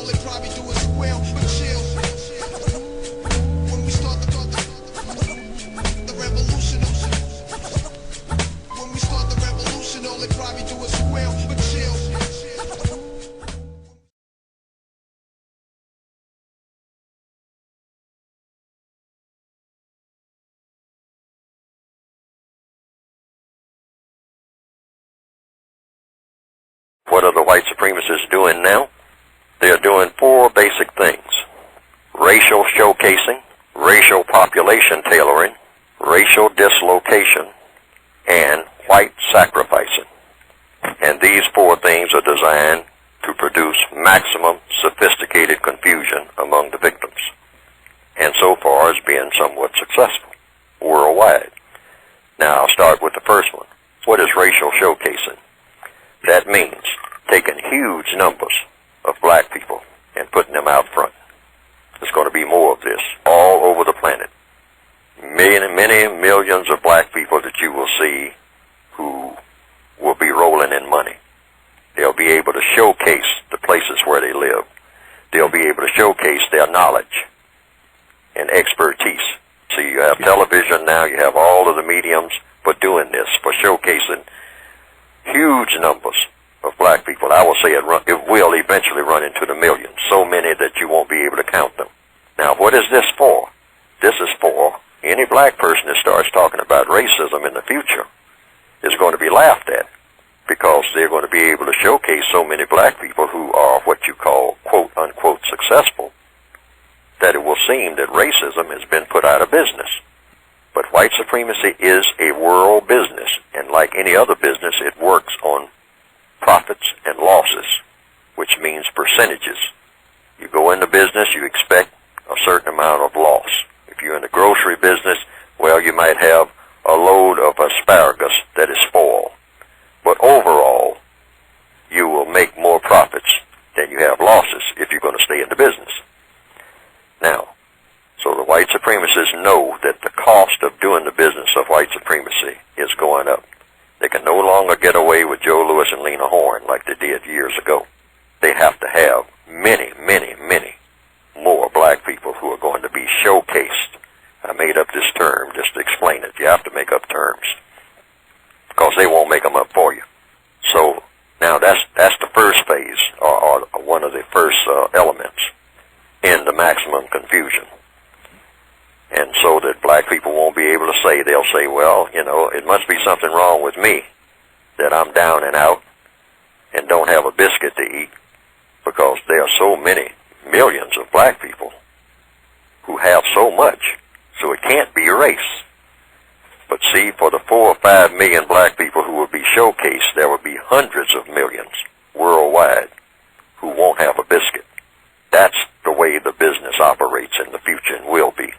revolutional, they probably do as well, but chill. When we start the revolution, when we start the revolution, all they probably do as well, but chill. What are the white supremacists doing now? They are doing four basic things: racial showcasing, racial population tailoring, racial dislocation, and white sacrificing. And these four things are designed to produce maximum sophisticated confusion among the victims, and so far has been somewhat successful worldwide. Now I'll start with the first one. What is racial showcasing? That means taking huge numbers of black people and putting them out front. There's going to be more of this all over the planet. Many millions of black people that you will see who will be rolling in money. They'll be able to showcase the places where they live. They'll be able to showcase their knowledge and expertise. So you have television now, you have all of the mediums for doing this, for showcasing huge numbers of black people. I will say it will eventually run into the millions, so many that you won't be able to count them. Now, what is this for? This is for any black person that starts talking about racism in the future is going to be laughed at, because they're going to be able to showcase so many black people who are what you call quote-unquote successful, that it will seem that racism has been put out of business. But white supremacy is a world business, and like any other business, it works on profits and losses, which means percentages. You go into business, you expect a certain amount of loss. If you're in the grocery business, well, you might have a load of asparagus that is spoiled. But overall, you will make more profits than you have losses if you're going to stay in the business. Now, so the white supremacists know that the cost of doing the business of white supremacy is going up. They can no longer get away with Joe Louis and Lena Horne like they did years ago. They have to have many more black people who are going to be showcased. I made up this term just to explain it. You have to make up terms, because they won't make them up for you. So now that's the first phase, or one of the first elements in the maximum confusion. And so that black people won't be able to say, they'll say, well, you know, it must be something wrong with me that I'm down and out and don't have a biscuit to eat, because there are so many millions of black people who have so much, so it can't be race. But see, for the 4 or 5 million black people who will be showcased, there will be hundreds of millions worldwide who won't have a biscuit. That's the way the business operates in the future and will be.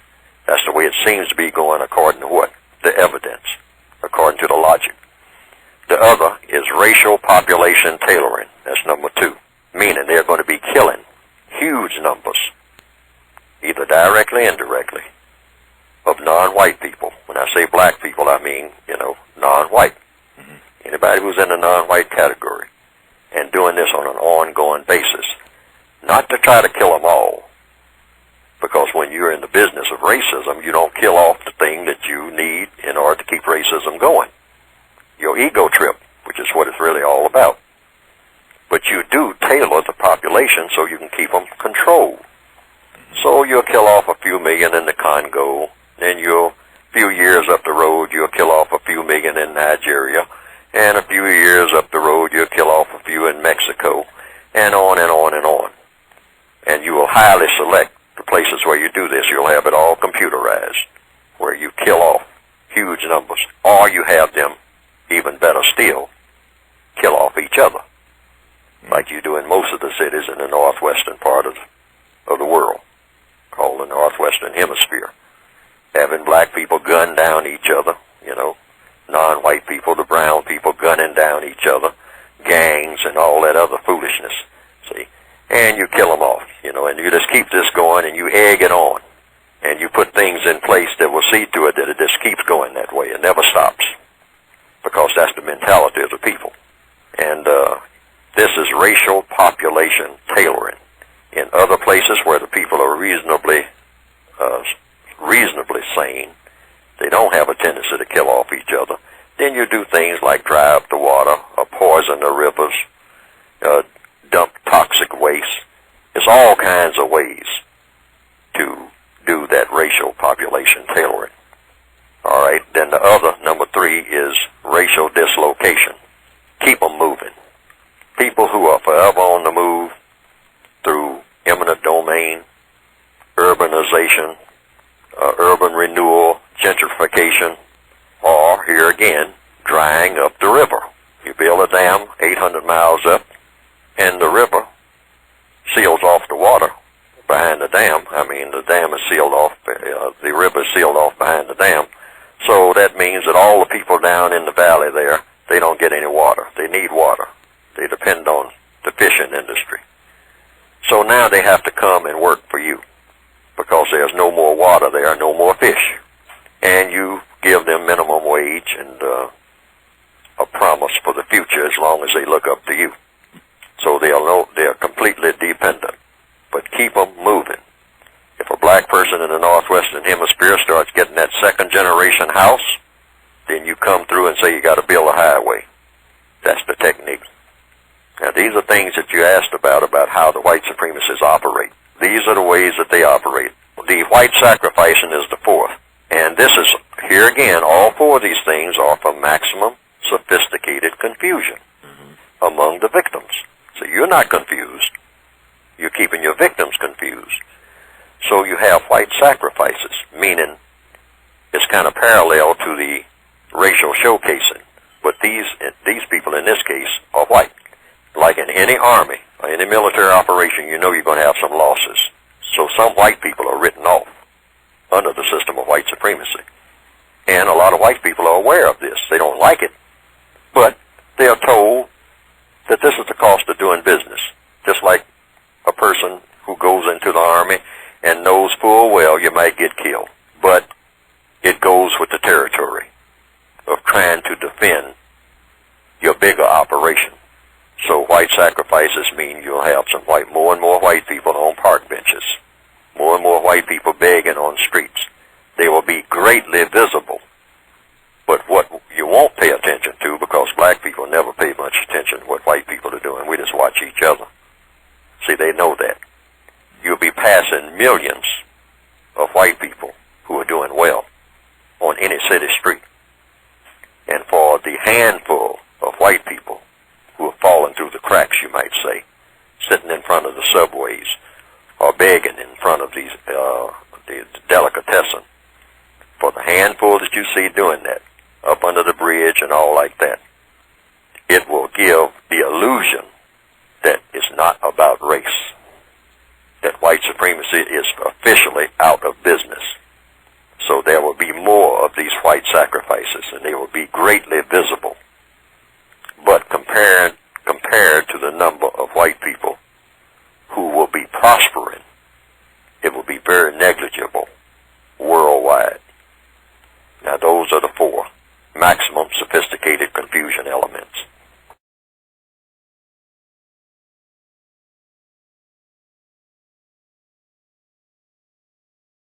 That's the way it seems to be going according to what? The evidence, according to the logic. The other is racial population tailoring. That's number 2, meaning they're going to be killing huge numbers, either directly or indirectly, of non-white people. When I say black people, I mean, you know, non-white. Anybody who's in the non-white category, and doing this on an ongoing basis. Not to try to kill them all, because when you're in the business of racism, you don't kill off the thing that you need in order to keep racism going. Your ego trip, which is what it's really all about. But you do tailor the population so you can keep them controlled. So you'll kill off a few million in the Congo, then a few years up the road, you'll kill off a few million in Nigeria, and a few years up the road, you'll kill off a few in Mexico, and on and on and on. And you will highly select the places where you do this. You'll have it all computerized, where you kill off huge numbers, or you have them, even better still, kill off each other, like you do in most of the cities in the northwestern part of the world, called the northwestern hemisphere. Having black people gun down each other, you know, non-white people, the brown people gunning down each other, gangs and all that other foolishness, see? And you kill them off, you know, and you just keep this going, and you egg it on, and you put things in place that will see to it that it just keeps going that way. It never stops, because that's the mentality of the people. And this is racial population tailoring. In other places where the people are reasonably sane, they don't have a tendency to kill off each other, then you do things like dry up the water, or poison the rivers, dump toxic waste. It's all kinds of ways to do that racial population tailoring. All right, then the other, number 3, is racial dislocation. Keep them moving. People who are forever on the move through eminent domain, urbanization, urban renewal, gentrification, or, here again, drying up the river. You build a dam 800 miles up, and the river seals off the water behind the dam. I mean, the dam is sealed off, the river is sealed off behind the dam. So that means that all the people down in the valley there, they don't get any water. They need water. They depend on the fishing industry. So now they have to come and work for you because there's no more water there, no more fish. And you give them minimum wage and a promise for the future as long as they look up to you. So they'll know they're completely dependent. But keep them moving. If a black person in the Northwestern Hemisphere starts getting that second-generation house, then you come through and say you got to build a highway. That's the technique. Now, these are things that you asked about how the white supremacists operate. These are the ways that they operate. The white sacrificing is the 4th. And this is, here again, all 4 of these things are for maximum sophisticated confusion among the victims. So you're not confused. You're keeping your victims confused. So you have white sacrifices, meaning it's kind of parallel to the racial showcasing. But these people in this case are white. Like in any army or any military operation, you know you're going to have some losses. So some white people are written off under the system of white supremacy. And a lot of white people are aware of this. They don't like it, but they are told that this is the cost of doing business. Just like a person who goes into the army and knows full well you might get killed. But it goes with the territory of trying to defend your bigger operation. So white sacrifices mean you'll have more and more white people on park benches, more and more white people begging on streets. They will be greatly visible. But what you won't pay attention to, because black people never pay much attention to what white people are doing, we just watch each other. See, they know that. You'll be passing millions of white people who are doing well on any city street. And for the handful of white people who have fallen through the cracks, you might say, sitting in front of the subways or begging in front of these the delicatessen, for the handful that you see doing that, up under the bridge and all like that, it will give the illusion that it's not about race, that white supremacy is officially out of business. So there will be more of these white sacrifices, and they will be greatly visible. But compared to the number of white people who will be prospering, it will be very negligible worldwide. Now those are the 4 maximum sophisticated confusion elements.